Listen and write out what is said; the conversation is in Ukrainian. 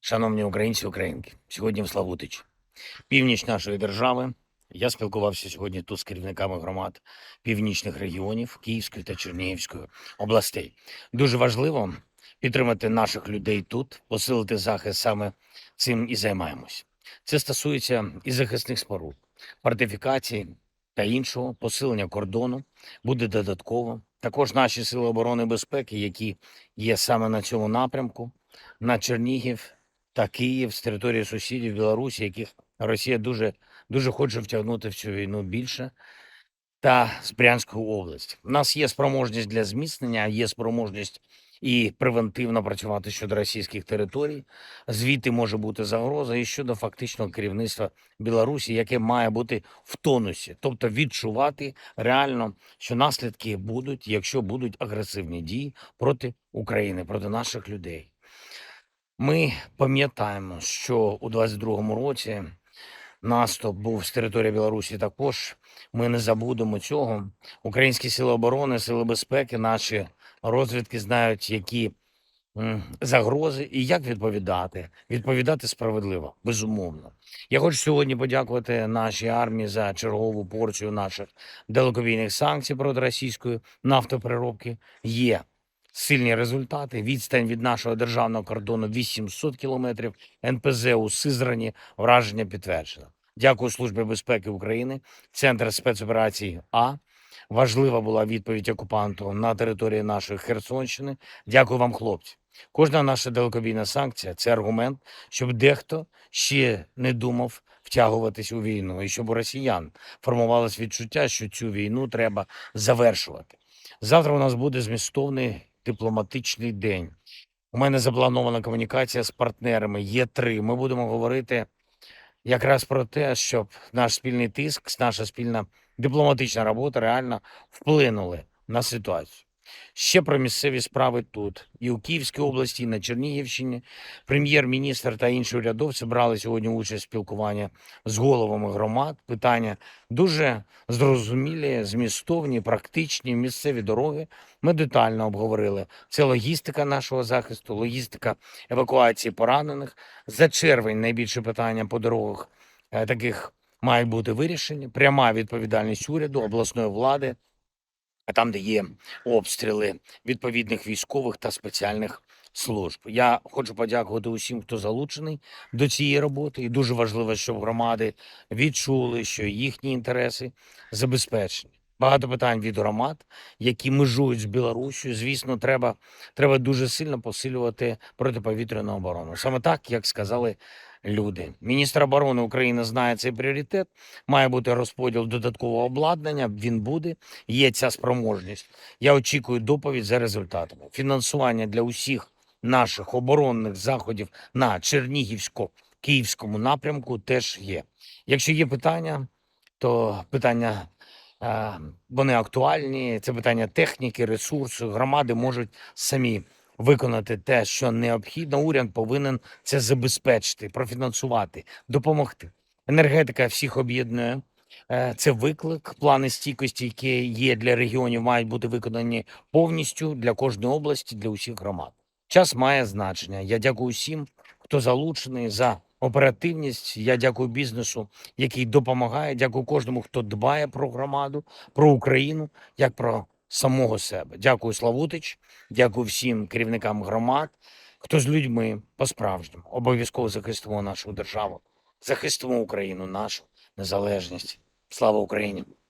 Шановні українці, українки, сьогодні в Славутичі, північ нашої держави. Я спілкувався сьогодні тут з керівниками громад північних регіонів Київської та Чернігівської областей. Дуже важливо підтримати наших людей тут, посилити захист, саме цим і займаємось. Це стосується і захисних споруд, фортифікацій та іншого, посилення кордону буде додатково. Також наші сили оборони і безпеки, які є саме на цьому напрямку, на Чернігів та Київ з території сусідів Білорусі, яких Росія дуже хоче втягнути в цю війну більше, та з Брянської області. У нас є спроможність для зміцнення, є спроможність і превентивно працювати щодо російських територій. Звідти може бути загроза і щодо фактичного керівництва Білорусі, яке має бути в тонусі, тобто відчувати реально, що наслідки будуть, якщо будуть агресивні дії проти України, проти наших людей. Ми пам'ятаємо, що у 22-му році наступ був з території Білорусі також. Ми не забудемо цього. Українські сили оборони, сили безпеки, наші розвідки знають, які загрози і як відповідати. Відповідати справедливо, безумовно. Я хочу сьогодні подякувати нашій армії за чергову порцію наших далекобійних санкцій проти російської нафтопереробки. Є сильні результати. Відстань від нашого державного кордону 800 кілометрів. НПЗ у Сизрані. Враження підтверджено. Дякую Службі безпеки України, Центр спецоперацій А. Важлива була відповідь окупанту на території нашої Херсонщини. Дякую вам, хлопці. Кожна наша далекобійна санкція – це аргумент, щоб дехто ще не думав втягуватись у війну, і щоб у росіян формувалось відчуття, що цю війну треба завершувати. Завтра у нас буде змістовний дипломатичний день. У мене запланована комунікація з партнерами. Є 3. Ми будемо говорити якраз про те, щоб наш спільний тиск, наша спільна дипломатична робота реально вплинули на ситуацію. Ще про місцеві справи тут. І у Київській області, і на Чернігівщині. Прем'єр-міністр та інші урядовці брали сьогодні участь в спілкуванні з головами громад. Питання дуже зрозумілі, змістовні, практичні, місцеві дороги. Ми детально обговорили. Це логістика нашого захисту, логістика евакуації поранених. За червень найбільше питання по дорогах таких мають бути вирішені. Пряма відповідальність уряду, обласної влади, а там, де є обстріли відповідних військових та спеціальних служб. Я хочу подякувати усім, хто залучений до цієї роботи. І дуже важливо, щоб громади відчули, що їхні інтереси забезпечені. Багато питань від громад, які межують з Білорусію. Звісно, треба дуже сильно посилювати протиповітряну оборону. Саме так, як сказали люди. Міністр оборони України знає цей пріоритет. Має бути розподіл додаткового обладнання. Він буде. Є ця спроможність. Я очікую доповідь за результатами. Фінансування для усіх наших оборонних заходів на Чернігівсько-Київському напрямку теж є. Якщо є питання, то питання вони актуальні. Це питання техніки, ресурсу. Громади можуть самі виконати те, що необхідно. Уряд повинен це забезпечити, профінансувати, допомогти. Енергетика всіх об'єднує. Це виклик. Плани стійкості, які є для регіонів, мають бути виконані повністю для кожної області, для усіх громад. Час має значення. Я дякую всім, хто залучений, за оперативність. Я дякую бізнесу, який допомагає. Дякую кожному, хто дбає про громаду, про Україну, як про самого себе. Дякую, Славутич. Дякую всім керівникам громад, хто з людьми по-справжньому. Обов'язково захистимо нашу державу, захистимо Україну, нашу незалежність. Слава Україні!